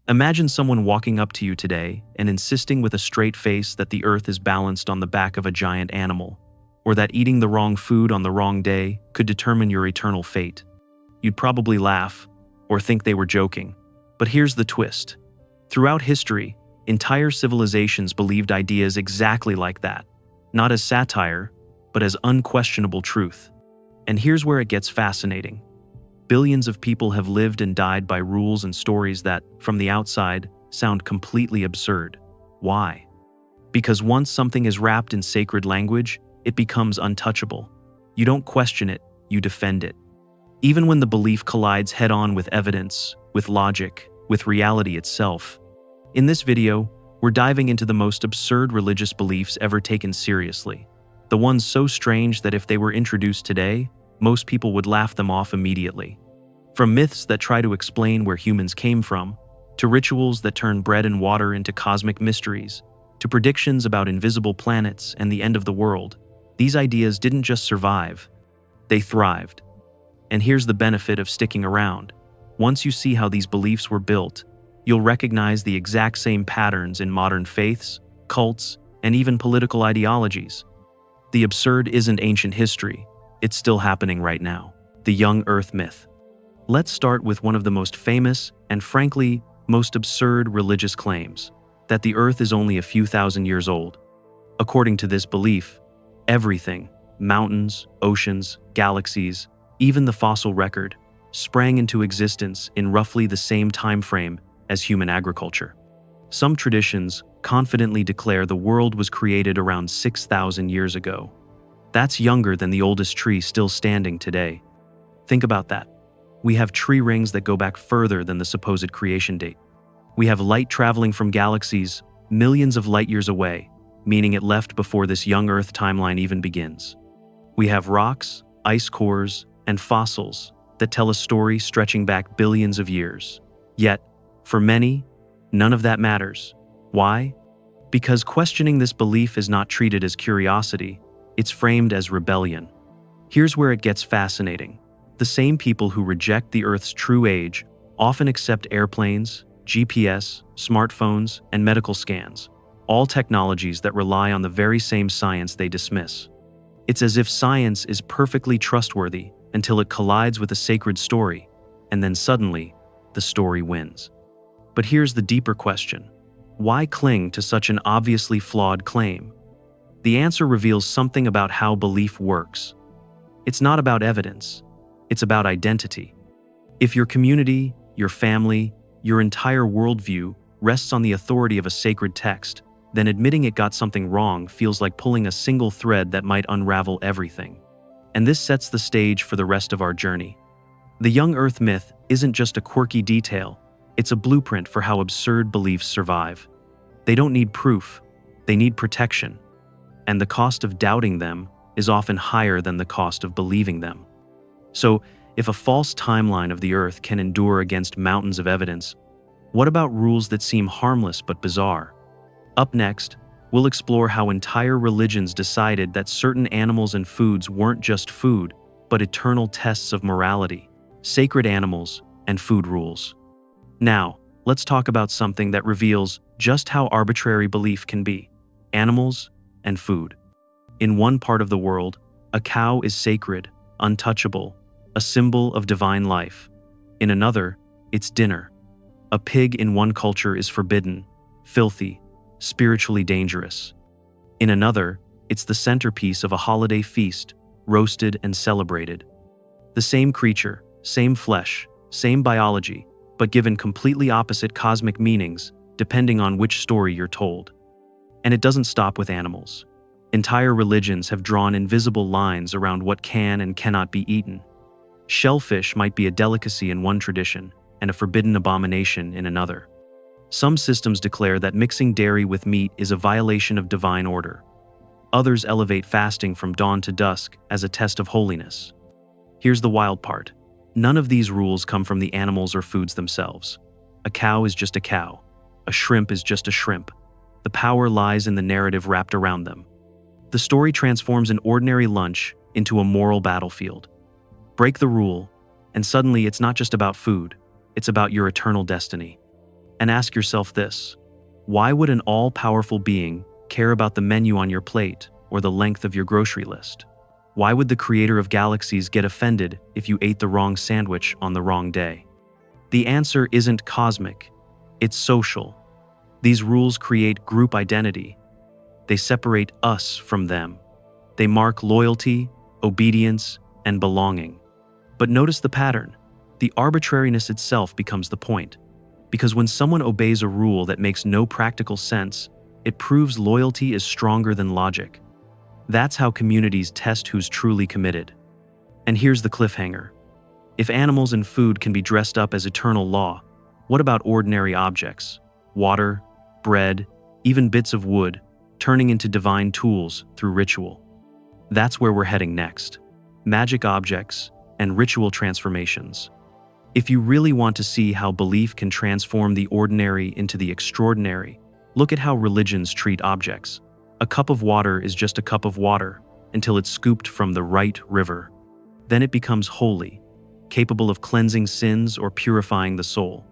Imagine someone walking up to you today and insisting with a straight face that the earth is balanced on the back of a giant animal, or that eating the wrong food on the wrong day could determine your eternal fate. You'd probably laugh, or think they were joking. But here's the twist. Throughout history, entire civilizations believed ideas exactly like that, not as satire, but as unquestionable truth. And here's where it gets fascinating. Billions of people have lived and died by rules and stories that, from the outside, sound completely absurd. Why? Because once something is wrapped in sacred language, it becomes untouchable. You don't question it, you defend it. Even when the belief collides head-on with evidence, with logic, with reality itself. In this video, we're diving into the most absurd religious beliefs ever taken seriously. The ones so strange that if they were introduced today, most people would laugh them off immediately. From myths that try to explain where humans came from, to rituals that turn bread and water into cosmic mysteries, to predictions about invisible planets and the end of the world, these ideas didn't just survive, they thrived. And here's the benefit of sticking around. Once you see how these beliefs were built, you'll recognize the exact same patterns in modern faiths, cults, and even political ideologies. The absurd isn't ancient history. It's still happening right now. The young Earth myth. Let's start with one of the most famous and, frankly, most absurd religious claims, that the Earth is only a few thousand years old. According to this belief, everything, mountains, oceans, galaxies, even the fossil record, sprang into existence in roughly the same time frame as human agriculture. Some traditions confidently declare the world was created around 6,000 years ago. That's younger than the oldest tree still standing today. Think about that. We have tree rings that go back further than the supposed creation date. We have light traveling from galaxies millions of light years away, meaning it left before this young Earth timeline even begins. We have rocks, ice cores, and fossils that tell a story stretching back billions of years. Yet, for many, none of that matters. Why? Because questioning this belief is not treated as curiosity, it's framed as rebellion. Here's where it gets fascinating. The same people who reject the Earth's true age often accept airplanes, GPS, smartphones, and medical scans, all technologies that rely on the very same science they dismiss. It's as if science is perfectly trustworthy until it collides with a sacred story, and then suddenly, the story wins. But here's the deeper question. Why cling to such an obviously flawed claim? The answer reveals something about how belief works. It's not about evidence, it's about identity. If your community, your family, your entire worldview rests on the authority of a sacred text, then admitting it got something wrong feels like pulling a single thread that might unravel everything. And this sets the stage for the rest of our journey. The young Earth myth isn't just a quirky detail, it's a blueprint for how absurd beliefs survive. They don't need proof, they need protection. And the cost of doubting them is often higher than the cost of believing them. So, if a false timeline of the Earth can endure against mountains of evidence, what about rules that seem harmless but bizarre? Up next, we'll explore how entire religions decided that certain animals and foods weren't just food, but eternal tests of morality, sacred animals, and food rules. Now, let's talk about something that reveals just how arbitrary belief can be: animals and food. In one part of the world, a cow is sacred, untouchable, a symbol of divine life. In another, it's dinner. A pig in one culture is forbidden, filthy, spiritually dangerous. In another, it's the centerpiece of a holiday feast, roasted and celebrated. The same creature, same flesh, same biology, but given completely opposite cosmic meanings, depending on which story you're told. And it doesn't stop with animals. Entire religions have drawn invisible lines around what can and cannot be eaten. Shellfish might be a delicacy in one tradition and a forbidden abomination in another. Some systems declare that mixing dairy with meat is a violation of divine order. Others elevate fasting from dawn to dusk as a test of holiness. Here's the wild part. None of these rules come from the animals or foods themselves. A cow is just a cow. A shrimp is just a shrimp. The power lies in the narrative wrapped around them. The story transforms an ordinary lunch into a moral battlefield. Break the rule, and suddenly it's not just about food, it's about your eternal destiny. And ask yourself this: why would an all-powerful being care about the menu on your plate or the length of your grocery list? Why would the creator of galaxies get offended if you ate the wrong sandwich on the wrong day? The answer isn't cosmic, it's social. These rules create group identity. They separate us from them. They mark loyalty, obedience, and belonging. But notice the pattern. The arbitrariness itself becomes the point. Because when someone obeys a rule that makes no practical sense, it proves loyalty is stronger than logic. That's how communities test who's truly committed. And here's the cliffhanger. If animals and food can be dressed up as eternal law, what about ordinary objects? Water, bread, even bits of wood, turning into divine tools through ritual. That's where we're heading next. Magic objects and ritual transformations. If you really want to see how belief can transform the ordinary into the extraordinary, look at how religions treat objects. A cup of water is just a cup of water until it's scooped from the right river. Then it becomes holy, capable of cleansing sins or purifying the soul.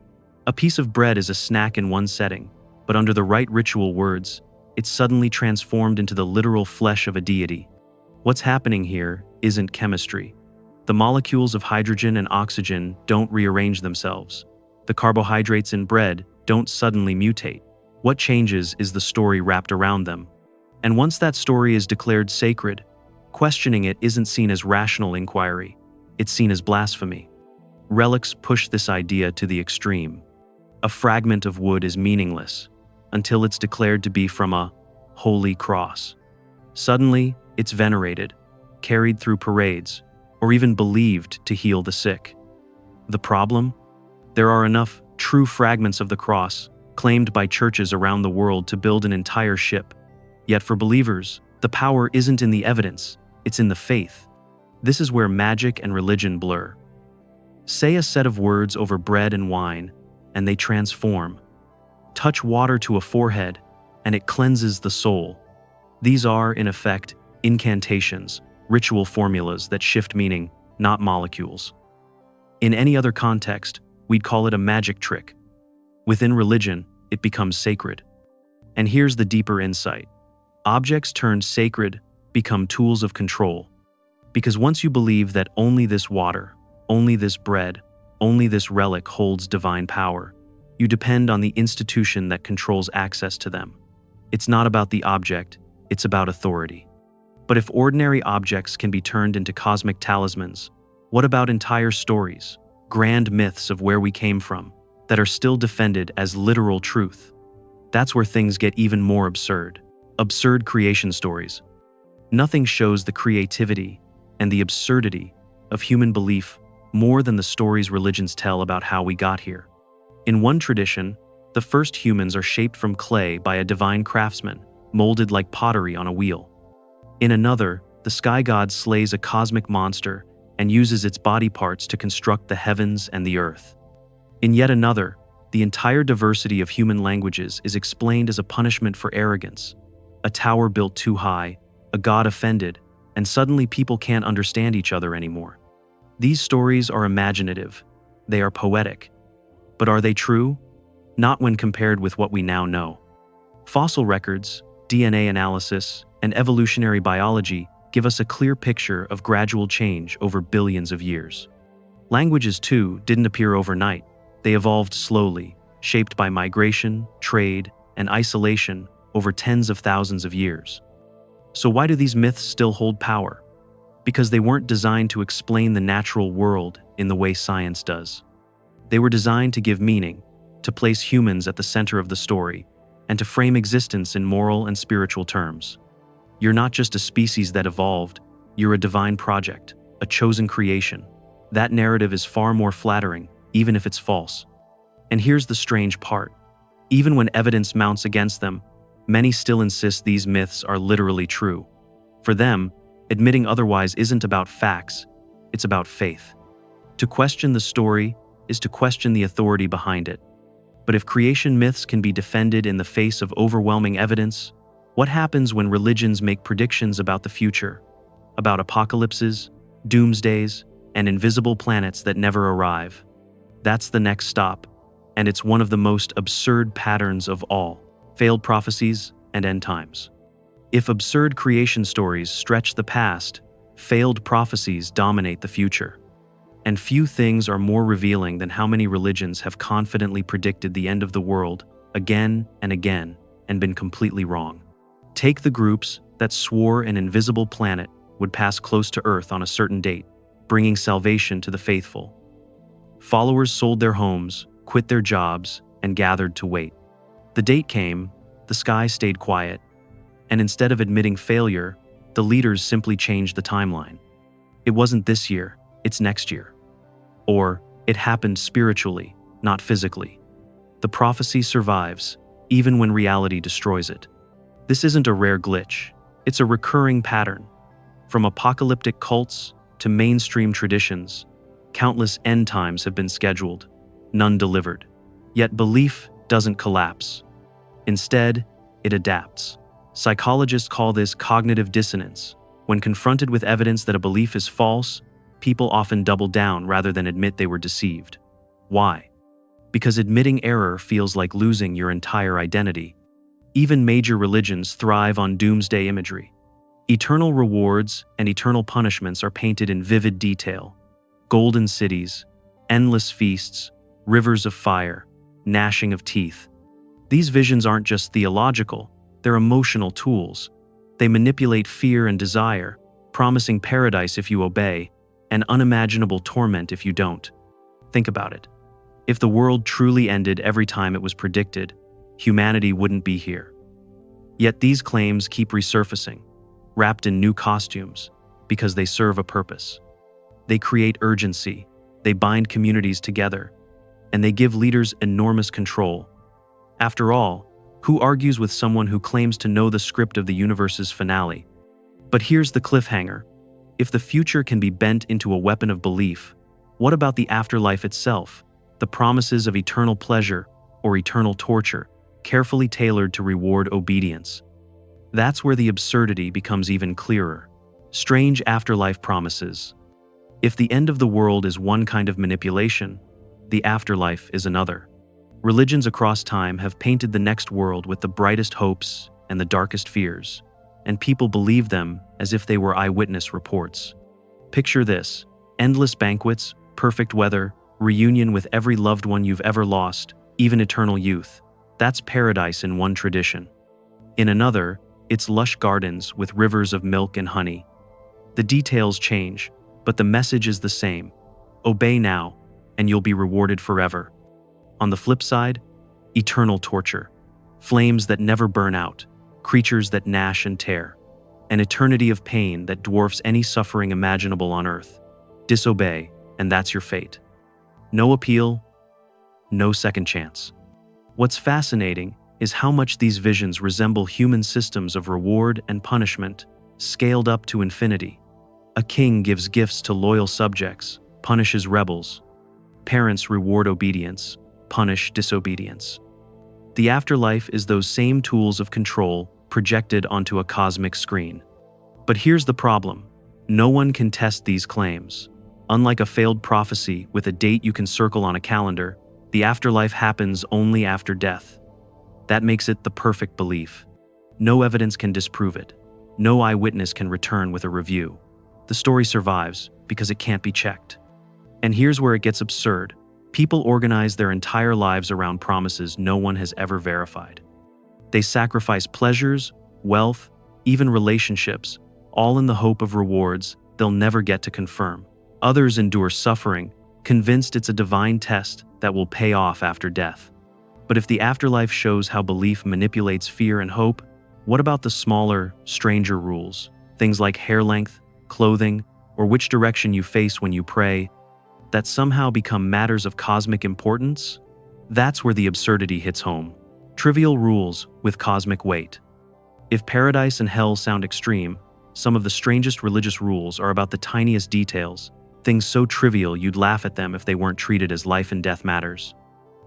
A piece of bread is a snack in one setting, but under the right ritual words, it's suddenly transformed into the literal flesh of a deity. What's happening here isn't chemistry. The molecules of hydrogen and oxygen don't rearrange themselves. The carbohydrates in bread don't suddenly mutate. What changes is the story wrapped around them. And once that story is declared sacred, questioning it isn't seen as rational inquiry, it's seen as blasphemy. Relics push this idea to the extreme. A fragment of wood is meaningless until it's declared to be from a holy cross. Suddenly, it's venerated, carried through parades, or even believed to heal the sick. The problem? There are enough true fragments of the cross claimed by churches around the world to build an entire ship. Yet for believers, the power isn't in the evidence, it's in the faith. This is where magic and religion blur. Say a set of words over bread and wine, and they transform. Touch water to a forehead, and it cleanses the soul. These are, in effect, incantations, ritual formulas that shift meaning, not molecules. In any other context, we'd call it a magic trick. Within religion, it becomes sacred. And here's the deeper insight. Objects turned sacred become tools of control. Because once you believe that only this water, only this bread, only this relic holds divine power, you depend on the institution that controls access to them. It's not about the object, it's about authority. But if ordinary objects can be turned into cosmic talismans, what about entire stories, grand myths of where we came from, that are still defended as literal truth? That's where things get even more absurd. Absurd creation stories. Nothing shows the creativity and the absurdity of human belief more than the stories religions tell about how we got here. In one tradition, the first humans are shaped from clay by a divine craftsman, molded like pottery on a wheel. In another, the sky god slays a cosmic monster and uses its body parts to construct the heavens and the earth. In yet another, the entire diversity of human languages is explained as a punishment for arrogance. A tower built too high, a god offended, and suddenly people can't understand each other anymore. These stories are imaginative, they are poetic. But are they true? Not when compared with what we now know. Fossil records, DNA analysis, and evolutionary biology give us a clear picture of gradual change over billions of years. Languages, too, didn't appear overnight. They evolved slowly, shaped by migration, trade, and isolation over tens of thousands of years. So why do these myths still hold power? Because they weren't designed to explain the natural world in the way science does. They were designed to give meaning, to place humans at the center of the story, and to frame existence in moral and spiritual terms. You're not just a species that evolved, you're a divine project, a chosen creation. That narrative is far more flattering, even if it's false. And here's the strange part. Even when evidence mounts against them, many still insist these myths are literally true. For them, admitting otherwise isn't about facts, it's about faith. To question the story is to question the authority behind it. But if creation myths can be defended in the face of overwhelming evidence, what happens when religions make predictions about the future, about apocalypses, doomsdays, and invisible planets that never arrive? That's the next stop. and it's one of the most absurd patterns of all: failed prophecies and end times. If absurd creation stories stretch the past, failed prophecies dominate the future. And few things are more revealing than how many religions have confidently predicted the end of the world again and again and been completely wrong. Take the groups that swore an invisible planet would pass close to Earth on a certain date, bringing salvation to the faithful. Followers sold their homes, quit their jobs, and gathered to wait. The date came, the sky stayed quiet, and instead of admitting failure, the leaders simply changed the timeline. It wasn't this year, it's next year. Or, it happened spiritually, not physically. The prophecy survives, even when reality destroys it. This isn't a rare glitch, it's a recurring pattern. From apocalyptic cults to mainstream traditions, countless end times have been scheduled, none delivered. Yet belief doesn't collapse. Instead, it adapts. Psychologists call this cognitive dissonance. When confronted with evidence that a belief is false, people often double down rather than admit they were deceived. Why? Because admitting error feels like losing your entire identity. Even major religions thrive on doomsday imagery. Eternal rewards and eternal punishments are painted in vivid detail. Golden cities, endless feasts, rivers of fire, gnashing of teeth. These visions aren't just theological, they're emotional tools. They manipulate fear and desire, promising paradise if you obey, and unimaginable torment if you don't. Think about it. If the world truly ended every time it was predicted, humanity wouldn't be here. Yet these claims keep resurfacing, wrapped in new costumes, because they serve a purpose. They create urgency, they bind communities together, and they give leaders enormous control. After all, who argues with someone who claims to know the script of the universe's finale? But here's the cliffhanger. If the future can be bent into a weapon of belief, what about the afterlife itself? The promises of eternal pleasure or eternal torture, carefully tailored to reward obedience. That's where the absurdity becomes even clearer. Strange afterlife promises. If the end of the world is one kind of manipulation, the afterlife is another. Religions across time have painted the next world with the brightest hopes and the darkest fears, and people believe them as if they were eyewitness reports. Picture this: endless banquets, perfect weather, reunion with every loved one you've ever lost, even eternal youth. That's paradise in one tradition. In another, it's lush gardens with rivers of milk and honey. The details change, but the message is the same. Obey now, and you'll be rewarded forever. On the flip side, eternal torture. Flames that never burn out, creatures that gnash and tear. An eternity of pain that dwarfs any suffering imaginable on earth. Disobey, and that's your fate. No appeal, no second chance. What's fascinating is how much these visions resemble human systems of reward and punishment, scaled up to infinity. A king gives gifts to loyal subjects, punishes rebels. Parents reward obedience, punish disobedience. The afterlife is those same tools of control projected onto a cosmic screen. But here's the problem: no one can test these claims. Unlike a failed prophecy with a date you can circle on a calendar, the afterlife happens only after death. That makes it the perfect belief. No evidence can disprove it. No eyewitness can return with a review. The story survives because it can't be checked. And here's where it gets absurd. People organize their entire lives around promises no one has ever verified. They sacrifice pleasures, wealth, even relationships, all in the hope of rewards they'll never get to confirm. Others endure suffering, convinced it's a divine test that will pay off after death. But if the afterlife shows how belief manipulates fear and hope, what about the smaller, stranger rules? Things like hair length, clothing, or which direction you face when you pray, that somehow become matters of cosmic importance? That's where the absurdity hits home. Trivial rules with cosmic weight. If paradise and hell sound extreme, some of the strangest religious rules are about the tiniest details, things so trivial you'd laugh at them if they weren't treated as life and death matters.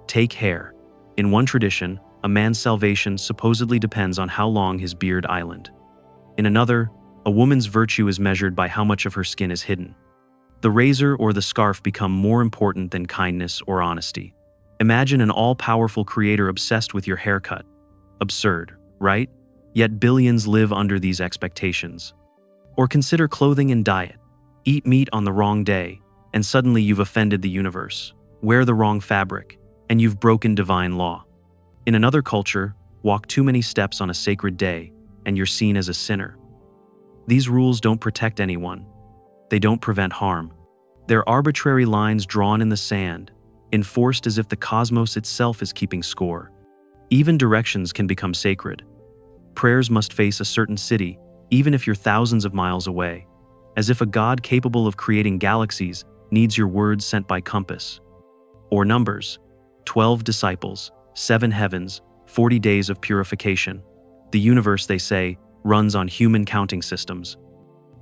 Take hair. In one tradition, a man's salvation supposedly depends on how long his beard island. In another, a woman's virtue is measured by how much of her skin is hidden. The razor or the scarf become more important than kindness or honesty. Imagine an all-powerful creator obsessed with your haircut. Absurd, right? Yet billions live under these expectations. Or consider clothing and diet. Eat meat on the wrong day, and suddenly you've offended the universe. Wear the wrong fabric, and you've broken divine law. In another culture, walk too many steps on a sacred day, and you're seen as a sinner. These rules don't protect anyone. They don't prevent harm. They're arbitrary lines drawn in the sand, enforced as if the cosmos itself is keeping score. Even directions can become sacred. Prayers must face a certain city, even if you're thousands of miles away, as if a God capable of creating galaxies needs your words sent by compass. Or numbers, 12 disciples, 7 heavens, 40 days of purification. The universe, they say, runs on human counting systems.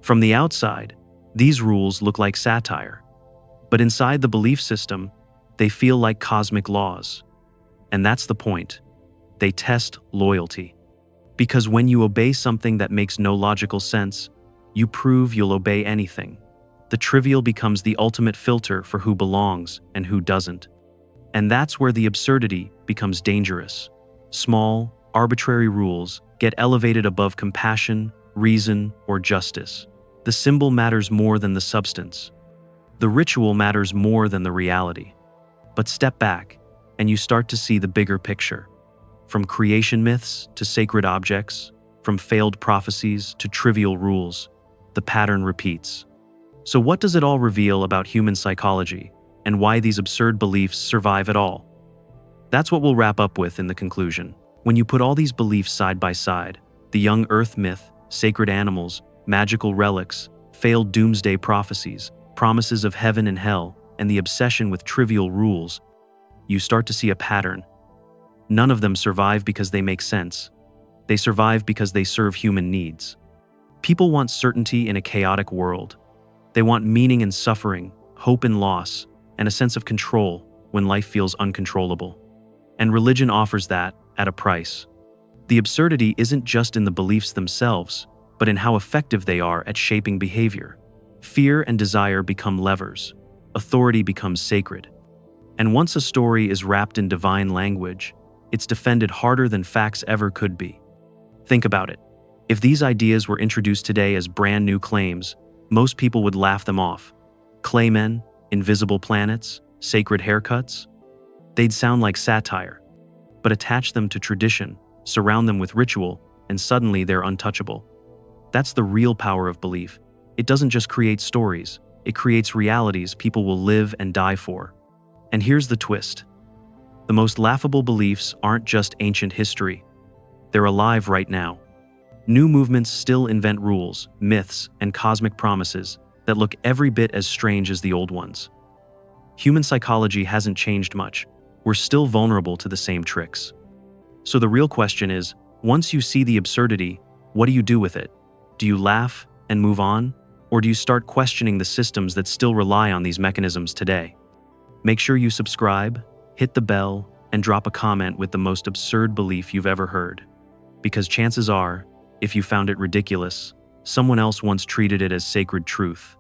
From the outside, these rules look like satire. But inside the belief system, they feel like cosmic laws. And that's the point. They test loyalty. Because when you obey something that makes no logical sense, you prove you'll obey anything. The trivial becomes the ultimate filter for who belongs and who doesn't. And that's where the absurdity becomes dangerous. Small, arbitrary rules get elevated above compassion, reason, or justice. The symbol matters more than the substance. The ritual matters more than the reality. But step back, and you start to see the bigger picture. From creation myths to sacred objects, from failed prophecies to trivial rules, the pattern repeats. So what does it all reveal about human psychology, and why these absurd beliefs survive at all? That's what we'll wrap up with in the conclusion. When you put all these beliefs side by side, the young earth myth, sacred animals, magical relics, failed doomsday prophecies, promises of heaven and hell, and the obsession with trivial rules, you start to see a pattern. None of them survive because they make sense. They survive because they serve human needs. People want certainty in a chaotic world. They want meaning in suffering, hope in loss, and a sense of control when life feels uncontrollable. And religion offers that at a price. The absurdity isn't just in the beliefs themselves, but in how effective they are at shaping behavior. Fear and desire become levers. Authority becomes sacred. And once a story is wrapped in divine language, it's defended harder than facts ever could be. Think about it. If these ideas were introduced today as brand new claims, most people would laugh them off. Claymen, invisible planets, sacred haircuts? They'd sound like satire. But attach them to tradition, surround them with ritual, and suddenly they're untouchable. That's the real power of belief. It doesn't just create stories, it creates realities people will live and die for. And here's the twist. The most laughable beliefs aren't just ancient history. They're alive right now. New movements still invent rules, myths, and cosmic promises that look every bit as strange as the old ones. Human psychology hasn't changed much. We're still vulnerable to the same tricks. So the real question is, once you see the absurdity, what do you do with it? Do you laugh and move on? Or do you start questioning the systems that still rely on these mechanisms today? Make sure you subscribe, hit the bell, and drop a comment with the most absurd belief you've ever heard. Because chances are, if you found it ridiculous, someone else once treated it as sacred truth.